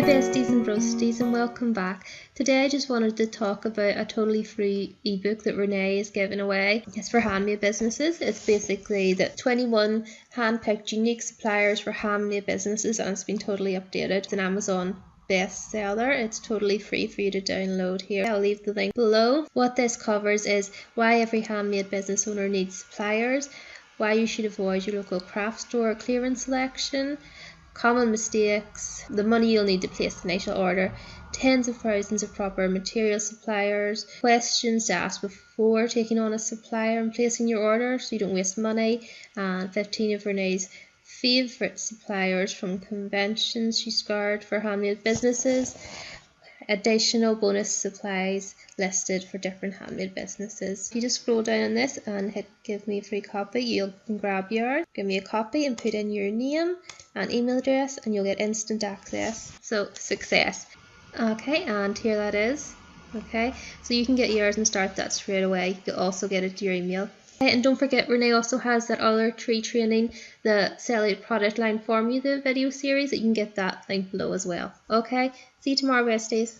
besties and broasties, and welcome back. Today I just wanted to talk about a totally free ebook that Renae is giving away. It's for handmade businesses. It's basically the 21 hand-picked unique suppliers for handmade businesses, and it's been totally updated. It's an Amazon bestseller. It's totally free for you to download here. I'll leave the link below. What this covers is why every handmade business owner needs suppliers, why you should avoid your local craft store clearance selection, common mistakes, the money you'll need to place the initial order, tens of thousands of proper material suppliers, questions to ask before taking on a supplier and placing your order so you don't waste money, and 15 of Renae's favourite suppliers from conventions she scoured for handmade businesses, additional bonus supplies listed for different handmade businesses. If you just scroll down on this and hit give me a free copy, you can grab yours, give me a copy and put in your name and email address and you'll get instant access. So success. Okay, and here that is. Okay, so you can get yours and start that straight away. You'll also get it to your email. And don't forget, Renae also has that other tree training, the Sell Out Product Line Formula video series, that you can get that link below as well. Okay, see you tomorrow, besties.